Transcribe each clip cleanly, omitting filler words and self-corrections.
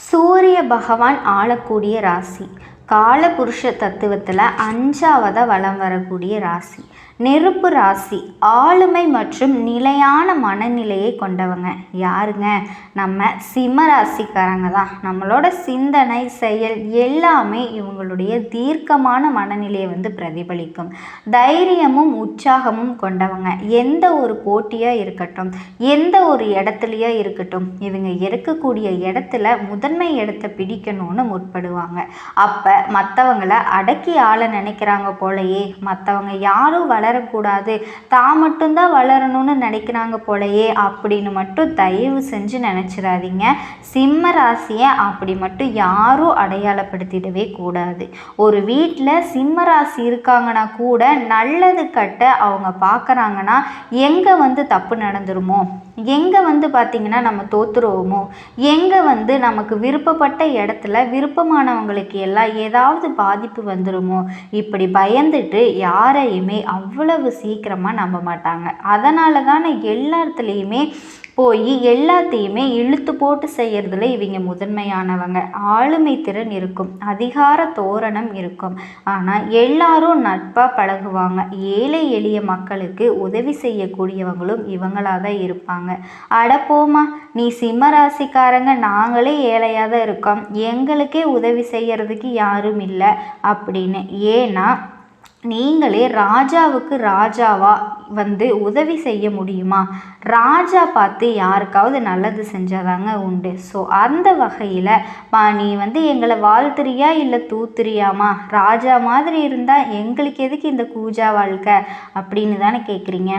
சூரிய பகவான் ஆளக்கூடிய ராசி. காலபுருஷ தத்துவத்தில் 5ஆவதாக வலம் வரக்கூடிய ராசி. நெருப்பு ராசி. ஆளுமை மற்றும் நிலையான மனநிலையை கொண்டவங்க யாருங்க? நம்ம சிம்ம ராசிக்காரங்க தான். நம்மளோட சிந்தனை செயல் எல்லாமே இவங்களுடைய தீர்க்கமான மனநிலையை பிரதிபலிக்கும். தைரியமும் உற்சாகமும் கொண்டவங்க. எந்த ஒரு போட்டியாக இருக்கட்டும், எந்த ஒரு இடத்துலையா இருக்கட்டும், இவங்க இருக்கக்கூடிய இடத்துல முதன்மை இடத்தை பிடிக்கணும்னு முற்படுவாங்க. அப்போ மற்றவங்களை அடக்கி ஆள நினைக்கிறாங்க போலயே, மற்றவங்க யாரும் வளரக்கூடாது, தான் மட்டும்தான் வளரணும்னு நினைக்கிறாங்க போலயே அப்படின்னு மட்டும் தயவு செஞ்சு நினச்சிடாதீங்க. சிம்ம ராசியை அப்படி மட்டும் யாரும் அடையாளப்படுத்திடவே கூடாது. ஒரு வீட்டில் சிம்ம ராசி இருக்காங்கன்னா கூட நல்லது கட்ட அவங்க பார்க்குறாங்கன்னா எங்கே தப்பு நடந்துருமோ, எங்கே பார்த்திங்கன்னா நம்ம தோற்றுருவோமோ, எங்கே நமக்கு விருப்பப்பட்ட இடத்துல விருப்பமானவங்களுக்கு எல்லாம் ஏதாவது பாதிப்பு வந்துடுமோ, இப்படி பயந்துட்டு யாரையுமே அவ்வளவு சீக்கிரமாக நம்ப மாட்டாங்க. அதனால தானே எல்லாத்துலேயுமே போய் எல்லாத்தையுமே இழுத்து போட்டு செய்கிறதுல இவங்க முதன்மையானவங்க. ஆளுமை திறன் இருக்கும், அதிகார தோரணம் இருக்கும், ஆனால் எல்லாரும் நட்பாக பழகுவாங்க. ஏழை எளிய மக்களுக்கு உதவி செய்யக்கூடியவங்களும் இவங்களாக தான் இருப்பாங்க. அடப்போமா, நீ சிம்ம ராசிக்காரங்க, நாங்களே ஏழையாக தான் இருக்கோம், எங்களுக்கே உதவி செய்யறதுக்கு யாரும் இல்லை அப்படின்னு. ஏன்னா நீங்களே ராஜாவுக்கு ராஜாவா உதவி செய்ய முடியுமா? ராஜா பார்த்து யாருக்காவது நல்லது செஞ்சாதாங்க உண்டு. ஸோ அந்த வகையில் நீ எங்களை வாழ்த்துறியா இல்லை தூத்துறியாமா? ராஜா மாதிரி இருந்தால் எங்களுக்கு எதுக்கு இந்த கூஜா வாழ்க்கை அப்படின்னு தானே கேட்குறீங்க.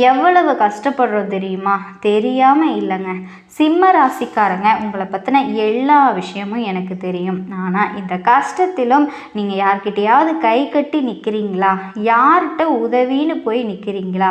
எவ்வளவு கஷ்டப்படுறோம் தெரியுமா? தெரியாமல் இல்லைங்க. சிம்ம ராசிக்காரங்க, உங்களை பற்றின எல்லா விஷயமும் எனக்கு தெரியும். ஆனால் இந்த கஷ்டத்திலும் நீங்கள் யார்கிட்டையாவது கை கட்டி நிற்கிறீங்களா? யார்கிட்ட உதவின்னு போய் நிற்கிறீங்களா?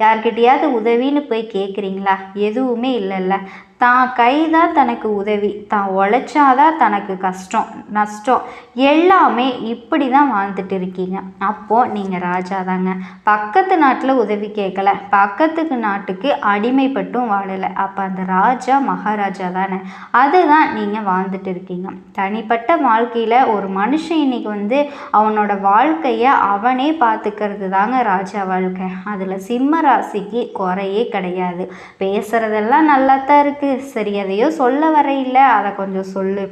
யார்கிட்டையாவது உதவின்னு போய் கேட்குறீங்களா? எதுவுமே இல்லைல்ல. தான் கைதான் தனக்கு உதவி, தான் உழைச்சாதான் தனக்கு கஷ்டம் நஷ்டம், எல்லாமே இப்படி தான் வாழ்ந்துட்டு இருக்கீங்க. அப்போது நீங்கள் ராஜா தாங்க. பக்கத்து நாட்டில் உதவி கேட்கல, பக்கத்துக்கு நாட்டுக்கு அடிமைப்பட்டும் வாழலை. அப்போ அந்த ராஜா மகாராஜா தானே. அதுதான் நீங்கள் வாழ்ந்துட்டு இருக்கீங்க. தனிப்பட்ட வாழ்க்கையில் ஒரு மனுஷன் இன்னைக்கு அவனோட வாழ்க்கையை அவனே பார்த்துக்கிறது தாங்க ராஜா வாழ்க்கை. அதில் சிம்ம ராசிக்கு குறையே கிடையாது. பேசுகிறதெல்லாம் நல்லா தான் இருக்குது. சரி, எதையோ சொல்ல வரையில்லை, அதை கொஞ்சம் சொல்லு.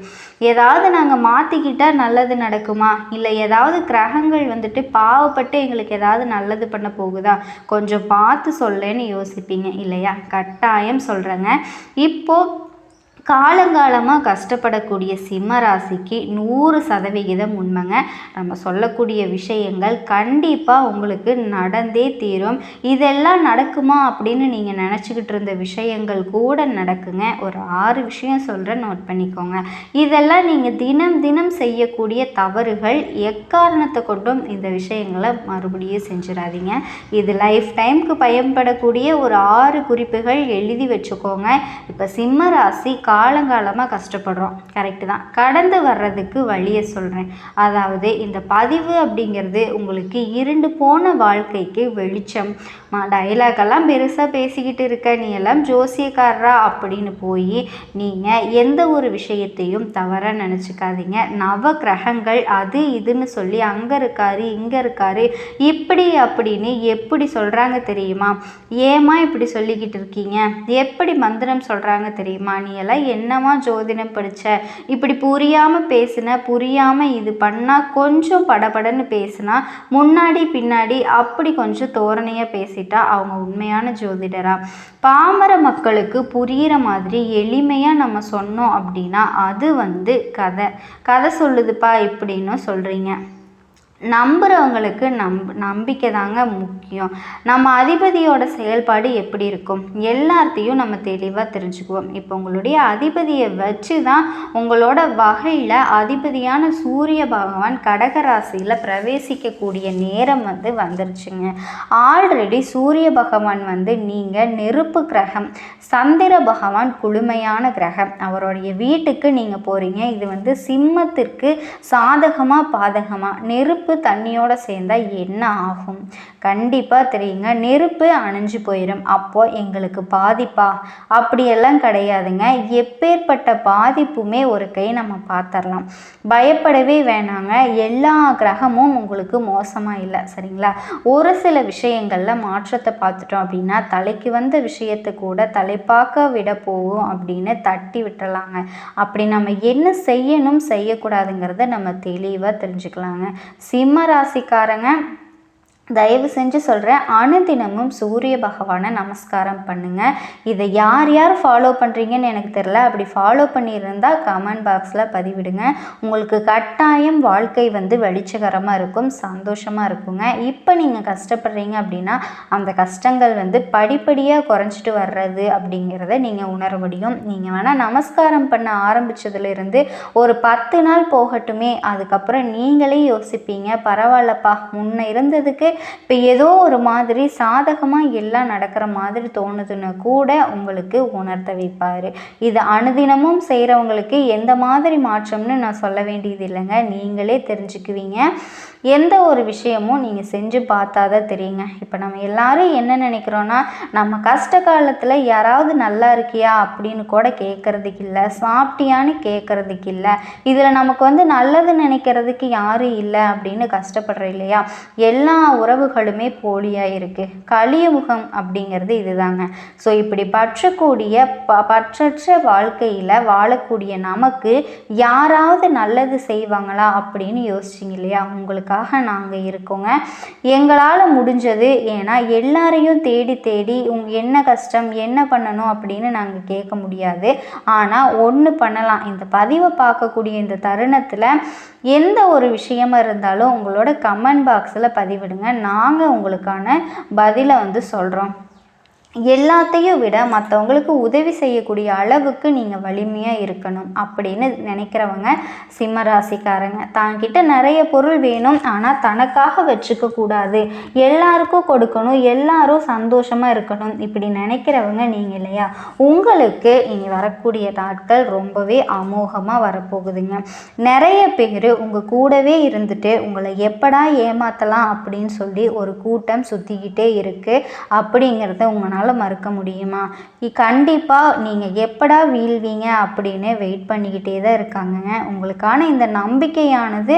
ஏதாவது நாங்கள் மாற்றிக்கிட்டால் நல்லது நடக்குமா? இல்லை ஏதாவது கிரகங்கள் பாவப்பட்டு எங்களுக்கு ஏதாவது நல்லது பண்ண போகுதா? கொஞ்சம் பார்த்து சொல்லேன்னு யோசிப்பீங்க இல்லையா? கட்டாயம் சொல்கிறேங்க. இப்போது காலங்காலமாக கஷ்டப்படக்கூடிய சிம்ம ராசிக்கு 100% உண்மைங்க. நம்ம சொல்லக்கூடிய விஷயங்கள் கண்டிப்பாக உங்களுக்கு நடந்தே தீரும். இதெல்லாம் நடக்குமா அப்படின்னு நீங்கள் நினச்சிக்கிட்டு இருந்த விஷயங்கள் கூட நடக்குங்க. ஒரு 6 விஷயம் சொல்கிறேன், நோட் பண்ணிக்கோங்க. இதெல்லாம் நீங்கள் தினம் தினம் செய்யக்கூடிய தவறுகள். எக்காரணத்தை கொண்டும் இந்த விஷயங்களை மறுபடியும் செஞ்சிடாதீங்க. இது லைஃப் டைமுக்கு பயன்படக்கூடிய ஒரு 6 குறிப்புகள் எழுதி வச்சுக்கோங்க. இப்போ சிம்ம ராசி காலங்காலமாக கஷ்டப்படுறோம், கரெக்டு தான். கடந்து வர்றதுக்கு வழியை சொல்கிறேன். அதாவது இந்த பதிவு அப்படிங்கிறது உங்களுக்கு இருண்டு போன வாழ்க்கைக்கு வெளிச்சம். டைலாகெல்லாம் பெருசாக பேசிக்கிட்டு இருக்க, நீ எல்லாம் ஜோசியக்காரரா அப்படின்னு போய் நீங்கள் எந்த ஒரு விஷயத்தையும் தவறாக நினச்சிக்காதீங்க. நவ கிரகங்கள் அது இதுன்னு சொல்லி அங்கே இருக்காரு இங்கே இருக்காரு இப்படி அப்படின்னு எப்படி சொல்கிறாங்க தெரியுமா? ஏமா இப்படி சொல்லிக்கிட்டு இருக்கீங்க? எப்படி மந்திரம் சொல்கிறாங்க தெரியுமா? நீ எல்லாம் என்னமா ஜோதிடம் படித்த? இப்படி புரியாமல் பேசுன, புரியாமல் இது பண்ணால், கொஞ்சம் படபடன்னு பேசுனா, முன்னாடி பின்னாடி அப்படி கொஞ்சம் தோரணையாக பேசிட்டா அவங்க உண்மையான ஜோதிடரா? பாமர மக்களுக்கு புரிகிற மாதிரி எளிமையாக நம்ம சொன்னோம் அப்படின்னா அது கதை சொல்லுதுப்பா இப்படின்னு சொல்கிறீங்க. நம்புகிறவங்களுக்கு நம்பிக்கை தாங்க முக்கியம். நம்ம அதிபதியோட செயல்பாடு எப்படி இருக்கும் எல்லாத்தையும் நம்ம தெளிவாக தெரிஞ்சுக்குவோம். இப்போ உங்களுடைய அதிபதியை வச்சு தான் உங்களோட வகையில் அதிபதியான சூரிய பகவான் கடகராசியில் பிரவேசிக்கக்கூடிய நேரம் வந்துருச்சுங்க. ஆல்ரெடி சூரிய பகவான் நீங்கள் நெருப்பு கிரகம், சந்திர பகவான் குளுமையான கிரகம். அவருடைய வீட்டுக்கு நீங்கள் போகிறீங்க. இது சிம்மத்திற்கு சாதகமாக பாதகமாக? நெருப்பு நெருப்பு தண்ணியோட சேர்ந்தால் என்ன ஆகும்? கண்டிப்பாக தெரியுங்க, நெருப்பு அணைஞ்சு போயிடும். அப்போ எங்களுக்கு பாதிப்பா? அப்படியெல்லாம் கிடையாதுங்க. எப்பேற்பட்ட பாதிப்புமே ஒரு கை நம்ம பார்த்துடலாம். பயப்படவே வேணாங்க. எல்லா கிரகமும் உங்களுக்கு மோசமாக இல்லை, சரிங்களா? ஒரு சில விஷயங்களில் மாற்றத்தை பார்த்துட்டோம் அப்படின்னா தலைக்கு வந்த விஷயத்தை கூட தலைப்பாக்க விட போகும் அப்படின்னு தட்டி விட்டுறலாங்க. அப்படி நம்ம என்ன செய்யணும் செய்யக்கூடாதுங்கிறத நம்ம தெளிவாக தெரிஞ்சுக்கலாங்க. சிம்ம ராசிக்காரங்க, தயவு செஞ்சு சொல்கிறேன், அனுதினமும் சூரிய பகவானை நமஸ்காரம் பண்ணுங்கள். இதை யார் யார் ஃபாலோ பண்ணுறீங்கன்னு எனக்கு தெரில. அப்படி ஃபாலோ பண்ணியிருந்தால் கமெண்ட் பாக்ஸில் பதிவிடுங்க. உங்களுக்கு கட்டாயம் வாழ்க்கை வெளிச்சகரமாக இருக்கும், சந்தோஷமாக இருக்குங்க. இப்போ நீங்கள் கஷ்டப்படுறீங்க அப்படின்னா அந்த கஷ்டங்கள் படிப்படியாக குறைஞ்சிட்டு வர்றது அப்படிங்கிறத நீங்கள் உணர முடியும். நீங்கள் வேணால் நமஸ்காரம் பண்ண ஆரம்பித்ததுலேருந்து ஒரு 10 நாள் போகட்டுமே, அதுக்கப்புறம் நீங்களே யோசிப்பீங்க, பரவாயில்லப்பா முன்ன இருந்ததுக்கு இப்போ ஏதோ ஒரு மாதிரி சாதகமாக எல்லாம் நடக்கிற மாதிரி தோணுதுன்னு கூட உங்களுக்கு உணர்த்த வைப்பார். இது அனுதினமும் செய்கிறவங்களுக்கு எந்த மாதிரி மாற்றம்னு நான் சொல்ல வேண்டியது இல்லைங்க, நீங்களே தெரிஞ்சுக்குவீங்க. எந்த ஒரு விஷயமும் நீங்கள் செஞ்சு பார்த்தா தான் தெரியுங்க. இப்போ நம்ம எல்லாரும் என்ன நினைக்கிறோன்னா, நம்ம கஷ்ட காலத்தில் யாராவது நல்லா இருக்கியா அப்படின்னு கூட கேட்குறதுக்கு இல்லை, சாப்பிட்டியான்னு கேட்குறதுக்கு இல்லை, இதில் நமக்கு நல்லது நினைக்கிறதுக்கு யாரும் இல்லை அப்படின்னு கஷ்டப்படுறோம் இல்லையா? எல்லா உறவுகளுமே போலியாக இருக்குது. கலியுகம் அப்படிங்கிறது இதுதாங்க. ஸோ இப்படி பற்றக்கூடிய பற்றற்ற வாழ்க்கையில் வாழக்கூடிய நமக்கு யாராவது நல்லது செய்வாங்களா அப்படின்னு யோசிச்சிங்க இல்லையா? உங்களுக்கு நாங்கள் இருக்கோங்க, எங்களால் முடிஞ்சது. ஏன்னா எல்லாரையும் தேடி தேடி என்ன கஷ்டம் என்ன பண்ணணும் அப்படின்னு நாங்கள் கேட்க முடியாது. ஆனால் ஒன்று பண்ணலாம், இந்த பதிவை பார்க்கக்கூடிய இந்த தருணத்தில் எந்த ஒரு விஷயமா இருந்தாலும் உங்களோட கமெண்ட் பாக்ஸில் பதிவிடுங்க. நாங்கள் உங்களுக்கான பதிலை சொல்கிறோம். எல்லாத்தையும் விட மற்றவங்களுக்கு உதவி செய்யக்கூடிய அளவுக்கு நீங்கள் வலிமையாக இருக்கணும் அப்படின்னு நினைக்கிறவங்க சிம்ம ராசிக்காரங்க. தாங்கிட்ட நிறைய பொருள் வேணும், ஆனால் தனக்காக வச்சுக்க கூடாது, எல்லாருக்கும் கொடுக்கணும், எல்லாரும் சந்தோஷமாக இருக்கணும், இப்படி நினைக்கிறவங்க நீங்கள் இல்லையா? உங்களுக்கு இனி வரக்கூடிய நாட்கள் ரொம்பவே அமோகமாக வரப்போகுதுங்க. நிறைய பேர் உங்கள் கூடவே இருந்துட்டு உங்களை எப்படா ஏமாற்றலாம் அப்படின்னு சொல்லி ஒரு கூட்டம் சுற்றிக்கிட்டே இருக்குது. அப்படிங்கிறத உங்களால் மறுக்க முடியுமா? கண்டிப்பாக நீங்கள் எப்படா வீழ்வீங்க அப்படின்னு வெயிட் பண்ணிக்கிட்டே தான் இருக்காங்க. உங்களுக்கான இந்த நம்பிக்கையானது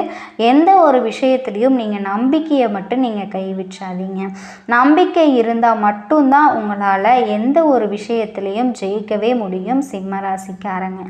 எந்த ஒரு விஷயத்துலையும் நீங்கள் நம்பிக்கையை மட்டும் நீங்கள் கைவிட்றாதீங்க. நம்பிக்கை இருந்தால் மட்டும்தான் உங்களால் எந்த ஒரு விஷயத்துலையும் ஜெயிக்கவே முடியும். சிம்மராசிக்காரங்க,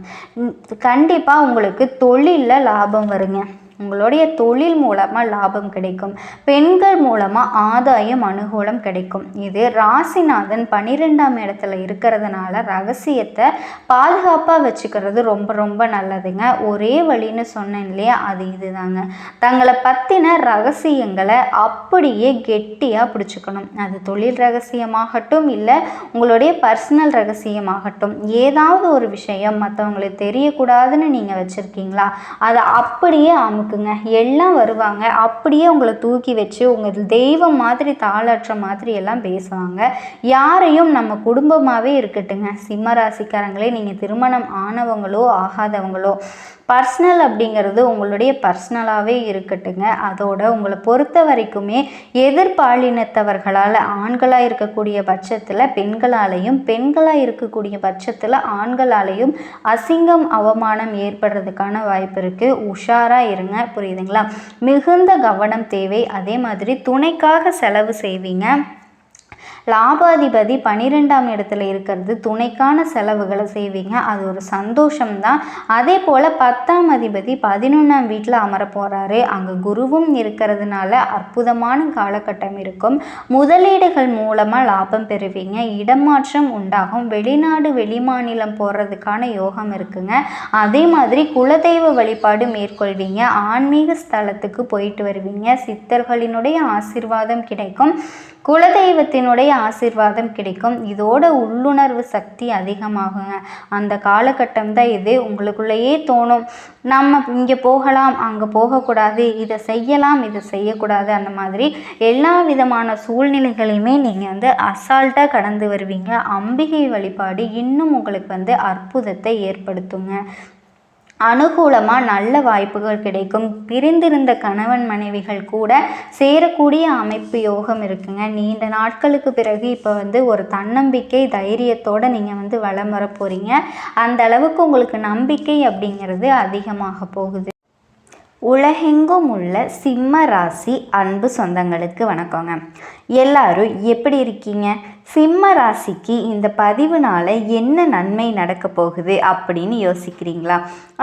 கண்டிப்பாக உங்களுக்கு தொழிலில் லாபம் வருங்க. உங்களுடைய தொழில் மூலமாக லாபம் கிடைக்கும். பெண்கள் மூலமாக ஆதாயம் அனுகூலம் கிடைக்கும். இது ராசிநாதன் 12ஆம் இடத்துல இருக்கிறதுனால ரகசியத்தை பாதுகாப்பாக வச்சுக்கிறது ரொம்ப ரொம்ப நல்லதுங்க. ஒரே வழின்னு சொன்னேன் இல்லையா, அது இதுதாங்க. தங்களை பற்றின ரகசியங்களை அப்படியே கெட்டியாக பிடிச்சிக்கணும். அது தொழில் ரகசியமாகட்டும் இல்லை உங்களுடைய பர்சனல் ரகசியமாகட்டும், ஏதாவது ஒரு விஷயம் மற்றவங்களுக்கு தெரியக்கூடாதுன்னு நீங்கள் வச்சுருக்கீங்களா, அதை அப்படியே எல்லாம் வருவாங்க, அப்படியே உங்களை தூக்கி வச்சு உங்கள் தெய்வம் மாதிரி தாளாற்ற மாதிரி எல்லாம் பேசுவாங்க. யாரையும் நம்ம குடும்பமாகவே இருக்கட்டுங்க சிம்மராசிக்காரங்களே, நீங்கள் திருமணம் ஆனவங்களோ ஆகாதவங்களோ, பர்சனல் அப்படிங்கிறது உங்களுடைய பர்சனலாகவே இருக்கட்டுங்க. அதோட உங்களை பொறுத்த வரைக்குமே எதிர்பாலினத்தவர்களால் ஆண்களாக இருக்கக்கூடிய பட்சத்தில் பெண்களாலையும், பெண்களாக இருக்கக்கூடிய பட்சத்தில் ஆண்களாலையும் அசிங்கம் அவமானம் ஏற்படுறதுக்கான வாய்ப்பு இருக்குது. உஷாராக இருங்க, புரியுதுங்களா? மிகுந்த கவனம் தேவை. அதே மாதிரி துணைக்காக செலவு செய்வீங்க. லாபாதிபதி 12ஆம் இடத்துல இருக்கிறது துணைக்கான செலவுகளை செய்வீங்க, அது ஒரு சந்தோஷம்தான். அதே போல் 10ஆம் அதிபதி 11ஆம் வீட்டில் அமர போகிறாரு. அங்கே குருவும் இருக்கிறதுனால அற்புதமான காலகட்டம் இருக்கும். முதலீடுகள் மூலமாக லாபம் பெறுவீங்க. இடமாற்றம் உண்டாகும். வெளிநாடு வெளிமாநிலம் போகிறதுக்கான யோகம் இருக்குங்க. அதே மாதிரி குலதெய்வ வழிபாடு மேற்கொள்வீங்க. ஆன்மீக ஸ்தலத்துக்கு போயிட்டு வருவீங்க. சித்தர்களினுடைய ஆசீர்வாதம் கிடைக்கும். குலதெய்வத்தினுடைய ஆசீர்வாதம் கிடைக்கும். இதோட உள்ளுணர்வு சக்தி அதிகமாகுங்க. அந்த காலகட்டம் தான் இது. உங்களுக்குள்ளேயே தோணும், நம்ம இங்கே போகலாம், அங்கே போகக்கூடாது, இதை செய்யலாம், இதை செய்யக்கூடாது. அந்த மாதிரி எல்லா விதமான சூழ்நிலைகளையுமே நீங்கள் அசால்ட்டாக கடந்து வருவீங்க. அம்பிகை வழிபாடு இன்னும் உங்களுக்கு அற்புதத்தை ஏற்படுத்துங்க. அனுகூலமாக நல்ல வாய்ப்புகள் கிடைக்கும். பிரிந்திருந்த கணவன் மனைவிகள் கூட சேரக்கூடிய அமைப்பு யோகம் இருக்குங்க. நீண்ட நாட்களுக்கு பிறகு இப்போ ஒரு தன்னம்பிக்கை தைரியத்தோடு நீங்கள் வலம் வர போகிறீங்க. அந்த அளவுக்கு உங்களுக்கு நம்பிக்கை அப்படிங்கிறது அதிகமாக போகுது. உலகெங்கும் உள்ள சிம்ம ராசி அன்பு சொந்தங்களுக்கு வணக்கங்க. எல்லாரும் எப்படி இருக்கீங்க? சிம்ம ராசிக்கு இந்த பதிவுனால என்ன நன்மை நடக்க போகுது அப்படின்னு யோசிக்கிறீங்களா?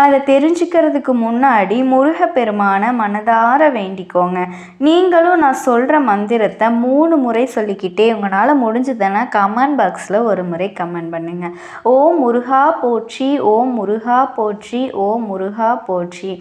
அதை தெரிஞ்சுக்கிறதுக்கு முன்னாடி முருகப்பெருமான மனதார வேண்டிக்கோங்க. நீங்களும் நான் சொல்கிற மந்திரத்தை 3 முறை சொல்லிக்கிட்டே உங்களால் முடிஞ்சதுன்னா கமெண்ட் பாக்ஸில் ஒரு முறை கமெண்ட் பண்ணுங்க. ஓம் முருகா போற்றி, ஓம் முருகா போற்றி, ஓம் முருகா போற்றி.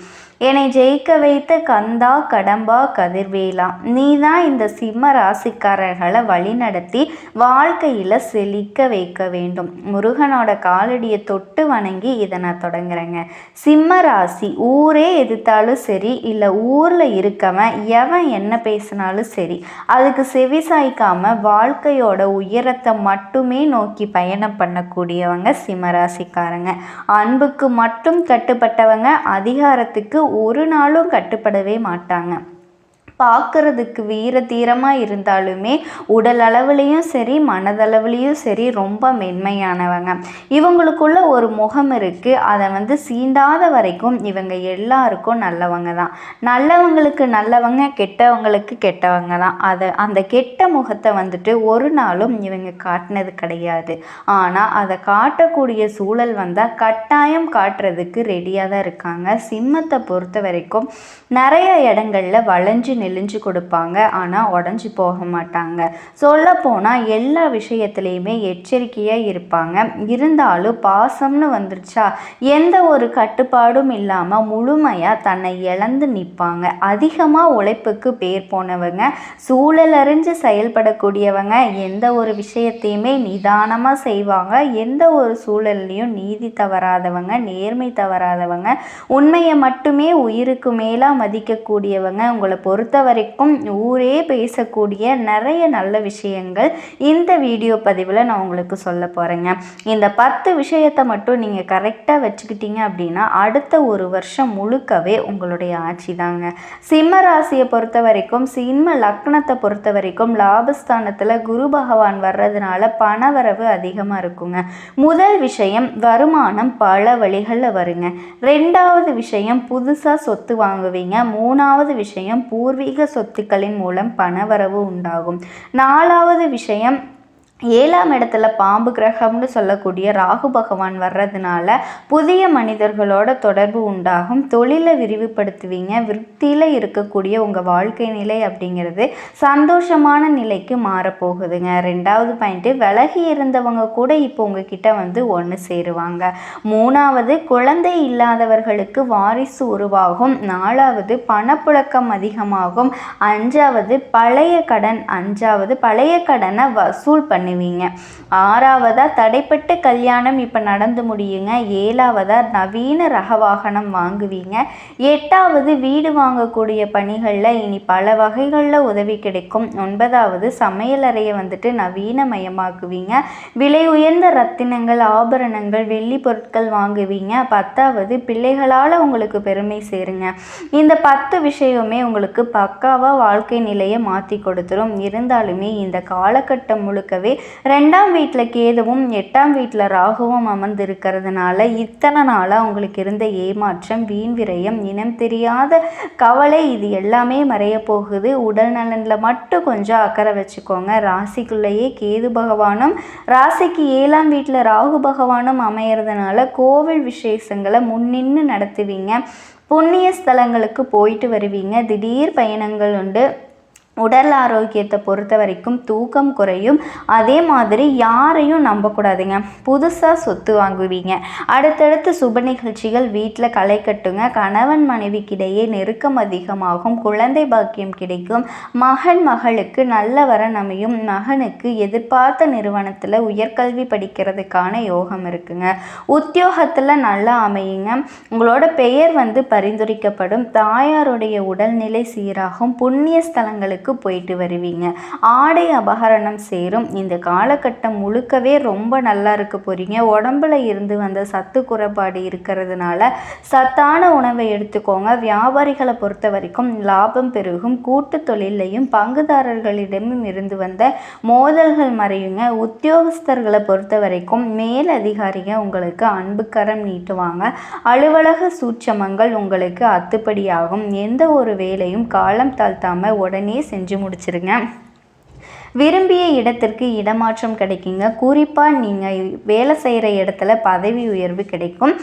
என்னை ஜெயிக்க வைத்த கந்தா கடம்பா கதிர்வேலா, நீ தான் இந்த சிம்ம ராசிக்காரர்களை வழிநடத்தி வாழ்க்கையில் செழிக்க வைக்க வேண்டும். முருகனோட காலடியை தொட்டு வணங்கி இதை நான் தொடங்குறேங்க. சிம்ம ராசி ஊரே எதிர்த்தாலும் சரி, இல்லை ஊரில் இருக்கவன் எவன் என்ன பேசினாலும் சரி, அதுக்கு செவி சாய்க்காம வாழ்க்கையோட உயரத்தை மட்டுமே நோக்கி பயணம் பண்ணக்கூடியவங்க சிம்ம ராசிக்காரங்க. அன்புக்கு மட்டும் கட்டுப்பட்டவங்க, அதிகாரத்துக்கு ஒரு நாளும் கட்டுப்படவே மாட்டாங்க. பார்க்குறதுக்கு வீர தீரமாக இருந்தாலுமே உடல் அளவுலேயும் சரி மனதளவுலேயும் சரி ரொம்ப மென்மையானவங்க. இவங்களுக்குள்ள ஒரு முகம் இருக்குது, அதை சீண்டாத வரைக்கும் இவங்க எல்லாருக்கும் நல்லவங்க தான். நல்லவங்களுக்கு நல்லவங்க, கெட்டவங்களுக்கு கெட்டவங்க தான். அந்த கெட்ட முகத்தை ஒரு நாளும் இவங்க காட்டினது கிடையாது. ஆனால் அதை காட்டக்கூடிய சூழல் வந்தால் கட்டாயம் காட்டுறதுக்கு ரெடியாக தான் இருக்காங்க. சிம்மத்தை பொறுத்த வரைக்கும் நிறைய இடங்களில் வளைஞ்சு நெளிஞ்சு கொடுப்பாங்க, ஆனால் உடஞ்சி போக மாட்டாங்க. சொல்லப்போனால் எல்லா விஷயத்துலேயுமே எச்சரிக்கையாக இருப்பாங்க. இருந்தாலும் பாசம்னு வந்துருச்சா எந்த ஒரு கட்டுப்பாடும் இல்லாமல் முழுமையாக தன்னை இழந்து நிற்பாங்க. அதிகமாக உழைப்புக்கு பேர் போனவங்க, சூழல் அறிஞ்சு செயல்படக்கூடியவங்க, எந்த ஒரு விஷயத்தையுமே நிதானமாக செய்வாங்க. எந்த ஒரு சூழல்லையும் நீதி தவறாதவங்க, நேர்மை தவறாதவங்க, உண்மையை மட்டுமே உயிருக்கு மேலாக மதிக்கக்கூடியவங்க. உங்களை பொறுத்த வரைக்கும் ஊரே பேசக்கூடிய நிறைய நல்ல விஷயங்கள் இந்த வீடியோ பதிவில் நான் உங்களுக்கு சொல்ல போகிறேங்க. இந்த 10 விஷயத்தை மட்டும் நீங்கள் கரெக்டாக வச்சுக்கிட்டீங்க அப்படின்னா அடுத்த ஒரு வருஷம் முழுக்கவே உங்களுடைய ஆட்சி தாங்க. சிம்ம ராசியை பொறுத்த வரைக்கும், சிம்ம லக்னத்தை பொறுத்த வரைக்கும் லாபஸ்தானத்தில் குரு பகவான் வர்றதுனால பணவரவு அதிகமாக இருக்குங்க. முதல் விஷயம் வருமானம் பல வழிகளில் வருங்க. 2வது விஷயம் புதுசாக சொத்து வாங்குவீங்க. 3வது விஷயம் பூர்வீக சொத்துக்களின் மூலம் பணவரவு உண்டாகும். 4வது விஷயம் 7ஆம் இடத்துல பாம்பு கிரகம்னு சொல்லக்கூடிய ராகு பகவான் வர்றதுனால புதிய மனிதர்களோட தொடர்பு உண்டாகும். தொழிலை விரிவுபடுத்துவீங்க. விருத்தியில் இருக்கக்கூடிய உங்கள் வாழ்க்கை நிலை அப்படிங்கிறது சந்தோஷமான நிலைக்கு மாறப்போகுதுங்க. 2வது பாயிண்ட்டு, விலகி இருந்தவங்க கூட இப்போ உங்ககிட்ட ஒன்று சேருவாங்க. 3வது குழந்தை இல்லாதவர்களுக்கு வாரிசு உருவாகும். 4வது பணப்புழக்கம் அதிகமாகும். 5வது பழைய கடனை வசூல் பண்ணுவீங்க. 6வதா தடைப்பட்ட கல்யாணம் இப்போ நடந்து முடியுங்க. 7வதா நவீன ரக வாகனம் வாங்குவீங்க. 8வது வீடு வாங்கக்கூடிய பணிகளில் இனி பல வகைகளில் உதவி கிடைக்கும். 9வது சமையலறையை நவீனமயமாக்குவீங்க. விலை உயர்ந்த ரத்தினங்கள், ஆபரணங்கள், வெள்ளி பொருட்கள் வாங்குவீங்க. 10வது பிள்ளைகளால் உங்களுக்கு பெருமை சேருங்க. இந்த 10 விஷயமே உங்களுக்கு பக்காவாக வாழ்க்கை நிலையை மாற்றி கொடுத்துரும். இருந்தாலுமே இந்த காலகட்டம் முழுக்கவே 2ஆம் வீட்டில் கேதுவும் 8ஆம் வீட்டில் ராகுவும் அமர்ந்திருக்கிறதுனால இத்தனை நாளாக உங்களுக்கு இருந்த ஏமாற்றம், வீண் விரயம், இனம் தெரியாத கவலை, இது எல்லாமே மறைய போகுது. உடல் நலனில் மட்டும் கொஞ்சம் அக்கறை வச்சுக்கோங்க. ராசிக்குள்ளேயே கேது பகவானும் ராசிக்கு 7ஆம் வீட்டில் ராகு பகவானும் அமையறதுனால கோவில் விசேஷங்களை முன்னின்று நடத்துவீங்க. புண்ணிய ஸ்தலங்களுக்கு போயிட்டு வருவீங்க. திடீர் பயணங்கள் உண்டு. உடல் ஆரோக்கியத்தை பொறுத்த வரைக்கும் தூக்கம் குறையும். அதே மாதிரி யாரையும் நம்பக்கூடாதுங்க. புதுசாக சொத்து வாங்குவீங்க. அடுத்தடுத்து சுப நிகழ்ச்சிகள் வீட்டில் களை கட்டுங்க. கணவன் மனைவிக்கிடையே நெருக்கம் அதிகமாகும். குழந்தை பாக்கியம் கிடைக்கும். மகளுக்கு நல்ல வரன் அமையும். மகனுக்கு எதிர்பார்த்த நிறுவனத்தில் உயர்கல்வி படிக்கிறதுக்கான யோகம் இருக்குங்க. உத்தியோகத்தில் நல்லா அமையுங்க. உங்களோட பெயர் பரிந்துரைக்கப்படும். தாயாருடைய உடல்நிலை சீராகும். புண்ணிய ஸ்தலங்களுக்கு கோயிலுக்கு போயிட்டு வருவீங்க. ஆடை அபகரணம் சேரும். இந்த காலகட்டம் முழுக்கவே ரொம்ப நல்லா இருக்க போகிறீங்க. உடம்புல இருந்து வந்த சத்து குறைபாடு இருக்கிறதுனால சத்தான உணவை எடுத்துக்கோங்க. வியாபாரிகளை பொறுத்த வரைக்கும் லாபம் பெருகும். கூட்டு தொழிலையும் பங்குதாரர்களிடமும் இருந்து வந்த மோதல்கள் மறையுங்க. உத்தியோகஸ்தர்களை பொறுத்த வரைக்கும் மேல் அதிகாரிங்க உங்களுக்கு அன்புக்கரம் நீட்டுவாங்க. அலுவலக சூட்சமங்கள் உங்களுக்கு அத்துப்படியாகும். எந்த ஒரு வேலையும் காலம் தாழ்த்தாம உடனே செஞ்சு முடிச்சிருங்க. விரும்பிய இடத்திற்கு இடமாற்றம் கிடைக்குங்க. குறிப்பாக நீங்கள் வேலை செய்கிற இடத்துல பதவி உயர்வு கிடைக்கும்.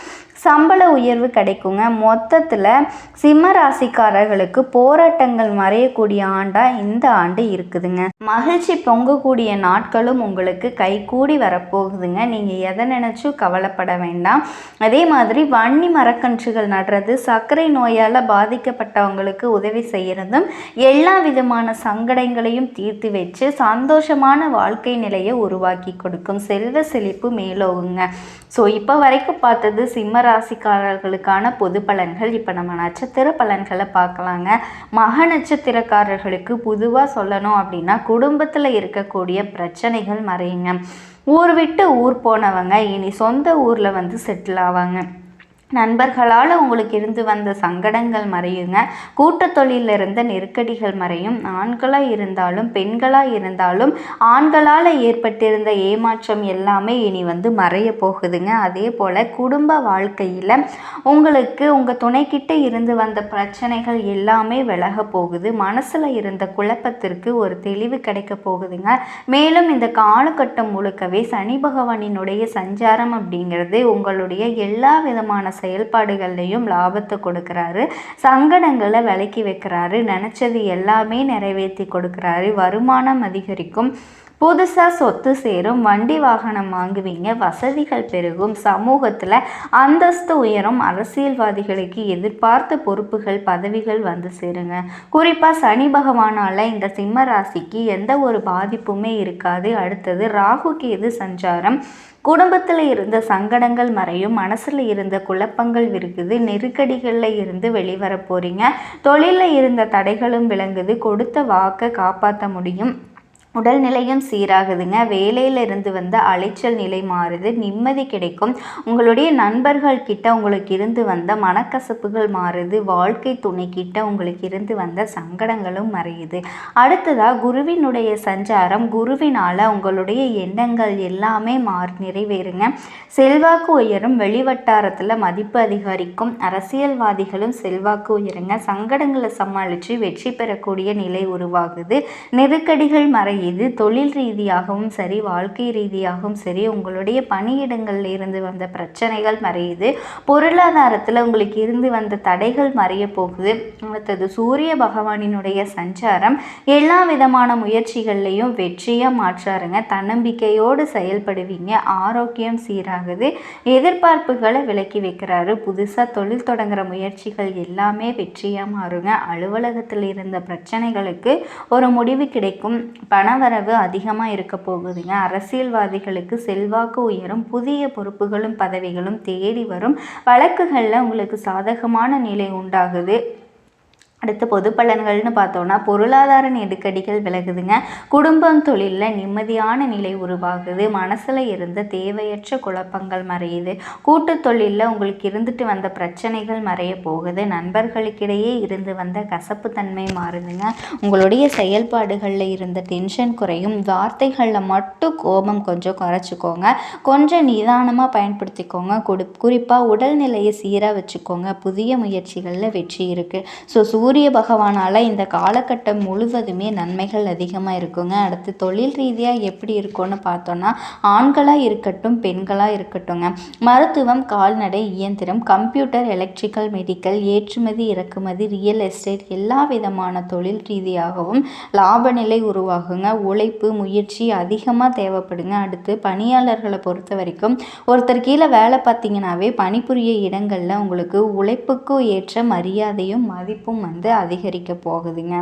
சம்பள உயர்வு கிடைக்குங்க. மொத்தத்தில் சிம்ம ராசிக்காரர்களுக்கு போராட்டங்கள் மறையக்கூடிய ஆண்டாக இந்த ஆண்டு இருக்குதுங்க. மகிழ்ச்சி பொங்கக்கூடிய நாட்களும் உங்களுக்கு கைகூடி வரப்போகுதுங்க. நீங்கள் எதை நினச்சும் கவலைப்பட வேண்டாம். அதே மாதிரி வன்னி மரக்கன்றுகள் நடுறது, சர்க்கரை நோயால் பாதிக்கப்பட்டவங்களுக்கு உதவி செய்கிறதும் எல்லா விதமான சங்கடங்களையும் தீர்த்து வச்சு சந்தோஷமான வாழ்க்கை நிலையை உருவாக்கி கொடுக்கும். செல்வ செழிப்பு மேலோகுங்க. ஸோ இப்போ வரைக்கும் பார்த்தது சிம்ம ராசிக்காரர்களுக்கான பொது பலன்கள். இப்போ நம்ம நட்சத்திர பலன்களை பார்க்கலாங்க. மக நட்சத்திரக்காரர்களுக்கு பொதுவாக சொல்லணும் அப்படின்னா குடும்பத்தில் இருக்கக்கூடிய பிரச்சனைகள் மறையுங்க. ஊர் விட்டு ஊர் போனவங்க இனி சொந்த ஊரில் செட்டில் ஆவாங்க. நண்பர்களால் உங்களுக்கு இருந்து வந்த சங்கடங்கள் மறையுங்க. கூட்டு தொழிலில் இருந்த நெருக்கடிகள் மறையும். ஆண்களாக இருந்தாலும் பெண்களாக இருந்தாலும் ஆண்களால் ஏற்பட்டிருந்த ஏமாற்றம் எல்லாமே இனி மறைய போகுதுங்க. அதே போல் குடும்ப வாழ்க்கையில் உங்களுக்கு உங்கள் துணைக்கிட்ட இருந்து வந்த பிரச்சனைகள் எல்லாமே விலக போகுது. மனசில் இருந்த குழப்பத்திற்கு ஒரு தெளிவு கிடைக்க போகுதுங்க. மேலும் இந்த காலகட்டம் முழுக்கவே சனி பகவானினுடைய சஞ்சாரம் அப்படிங்கிறது உங்களுடைய எல்லா விதமான செயல்பாடுகள்லையும் லாபத்தை கொடுக்குறாரு. சங்கடங்களை விலக்கி வைக்கிறாரு. நினச்சது எல்லாமே நிறைவேற்றி கொடுக்குறாரு. வருமானம் அதிகரிக்கும். புதுசாக சொத்து சேரும். வண்டி வாகனம் வாங்குவீங்க. வசதிகள் பெருகும். சமூகத்தில் அந்தஸ்து உயரும். அரசியல்வாதிகளுக்கு எதிர்பார்த்த பொறுப்புகள் பதவிகள் சேருங்க. குறிப்பாக சனி பகவானால் இந்த சிம்ம ராசிக்கு எந்த ஒரு பாதிப்புமே இருக்காது. அடுத்தது ராகு கேது சஞ்சாரம். குடும்பத்தில் இருந்த சங்கடங்கள் மறையும். மனசில் இருந்த குழப்பங்கள் இருக்குது. நெருக்கடிகளில் இருந்து வெளிவர போகிறீங்க. தொழிலில் இருந்த தடைகளும் விளங்குது. கொடுத்த வாக்கை காப்பாற்ற முடியும். உடல்நிலையும் சீராகுதுங்க. வேலையில் இருந்து அலைச்சல் நிலை மாறுது. நிம்மதி கிடைக்கும். உங்களுடைய நண்பர்கள் கிட்ட உங்களுக்கு இருந்து வந்த மனக்கசப்புகள் மாறுது. வாழ்க்கை துணை கிட்ட உங்களுக்கு இருந்து வந்த சங்கடங்களும் மறையுது. அடுத்ததாக குருவினுடைய சஞ்சாரம். குருவினால் உங்களுடைய எண்ணங்கள் எல்லாமே நிறைவேறுங்க. செல்வாக்கு உயரும். வெளிவட்டாரத்தில் மதிப்பு அதிகரிக்கும். அரசியல்வாதிகளும் செல்வாக்கு உயருங்க. சங்கடங்களை சமாளித்து வெற்றி பெறக்கூடிய நிலை உருவாகுது. நெருக்கடிகள் மறையுது. தொழில் ரீதியாகவும் சரி, வாழ்க்கை ரீதியாகவும் சரி, உங்களுடைய பணியிடங்களில் இருந்து வந்த பிரச்சனைகள் மறையுது. பொருளாதாரத்தில் உங்களுக்கு இருந்து வந்த தடைகள் மறைய போகுது. அடுத்தது சூரிய பகவானினுடைய சஞ்சாரம். எல்லா விதமான முயற்சிகள்லையும் வெற்றியாக மாற்றாருங்க. தன்னம்பிக்கையோடு செயல்படுவீங்க. ஆரோக்கியம் சீராகுது. எதிர்பார்ப்புகளை விலக்கி வைக்கிறாரு. புதுசாக தொழில் தொடங்குற முயற்சிகள் எல்லாமே வெற்றியாக மாறுங்க. அலுவலகத்தில் இருந்த பிரச்சனைகளுக்கு ஒரு முடிவு கிடைக்கும். பணவரவு அதிகமாக இருக்க போகுதுங்க. அரசியல்வாதிகளுக்கு செல்வாக்கு உயரும். புதிய பொறுப்புகளும் பதவிகளும் தேடி வரும். வழக்குகளில் உங்களுக்கு சாதகமான நிலை உண்டாகுது. அடுத்து பொது பலன்கள்னு பார்த்தோன்னா பொருளாதார நெருக்கடிகள் விலகுதுங்க. குடும்பம் தொழிலில் நிம்மதியான நிலை உருவாகுது. மனசில் இருந்த தேவையற்ற குழப்பங்கள் மறையுது. கூட்டு தொழிலில் உங்களுக்கு இருந்துட்டு வந்த பிரச்சனைகள் மறைய போகுது. நண்பர்களுக்கிடையே இருந்து வந்த கசப்பு தன்மை மாறுதுங்க. உங்களுடைய செயல்பாடுகளில் இருந்த டென்ஷன் குறையும். வார்த்தைகளில் மட்டும் கோபம் கொஞ்சம் குறைச்சிக்கோங்க. கொஞ்சம் நிதானமாக பயன்படுத்திக்கோங்க. குறிப்பாக உடல்நிலையை சீராக வச்சுக்கோங்க. புதிய முயற்சிகளில் வெற்றி இருக்குது. சூரிய பகவானால் இந்த காலகட்டம் முழுவதுமே நன்மைகள் அதிகமாக இருக்குங்க. அடுத்து தொழில் ரீதியாக எப்படி இருக்கும்னு பார்த்தோன்னா ஆண்களாக இருக்கட்டும் பெண்களாக இருக்கட்டும்ங்க. மருத்துவம், கால்நடை, இயந்திரம், கம்ப்யூட்டர், எலக்ட்ரிக்கல், மெடிக்கல், ஏற்றுமதி இறக்குமதி, ரியல் எஸ்டேட் எல்லா விதமான தொழில் ரீதியாகவும் லாப நிலை உருவாகுங்க. உழைப்பு முயற்சி அதிகமாக தேவைப்படுங்க. அடுத்து பணியாளர்களை பொறுத்த வரைக்கும் ஒருத்தர் கீழே வேலை பார்த்தீங்கன்னாவே பணிபுரிய இடங்களில் உங்களுக்கு உழைப்புக்கு ஏற்ற மரியாதையும் மதிப்பும் அதிகரிக்க போகுதுங்க.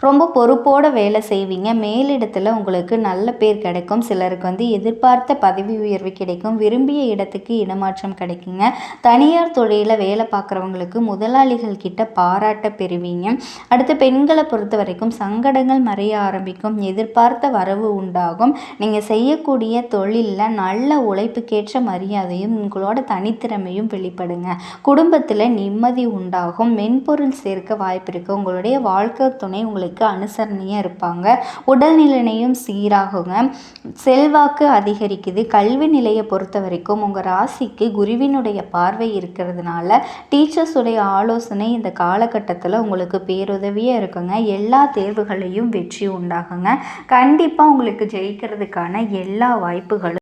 ரொம்ப பொறுப்போட வேலை செய்வீங்க. மேலிடத்தில் உங்களுக்கு நல்ல பேர் கிடைக்கும். சிலருக்கு எதிர்பார்த்த பதவி உயர்வு கிடைக்கும். விரும்பிய இடத்துக்கு இடமாற்றம் கிடைக்குங்க. தனியார் துறையில் வேலை பார்க்குறவங்களுக்கு முதலாளிகள் கிட்ட பாராட்ட பெறுவீங்க. அடுத்து பெண்களை பொறுத்த வரைக்கும் சங்கடங்கள் மறைய ஆரம்பிக்கும். எதிர்பார்த்த வரவு உண்டாகும். நீங்கள் செய்யக்கூடிய தொழிலில் நல்ல உழைப்புக்கேற்ற மரியாதையும் உங்களோட தனித்திறமையும் வெளிப்படுங்க. குடும்பத்தில் நிம்மதி உண்டாகும். மென்பொருள் சேர்க்க வாய்ப்பு இருக்குது. உங்களுடைய வாழ்க்கை துணை உங்களுக்கு அனுசரணையாக இருப்பாங்க. உடல்நிலையும் சீராகுங்க. செல்வாக்கு அதிகரிக்குது. கல்வி நிலையை பொறுத்த வரைக்கும் உங்கள் ராசிக்கு குருவினுடைய பார்வை இருக்கிறதுனால டீச்சர்ஸுடைய ஆலோசனை இந்த காலகட்டத்தில் உங்களுக்கு பேருதவியாக இருக்குங்க. எல்லா தேர்வுகளையும் வெற்றி உண்டாகுங்க. கண்டிப்பாக உங்களுக்கு ஜெயிக்கிறதுக்கான எல்லா வாய்ப்புகளும்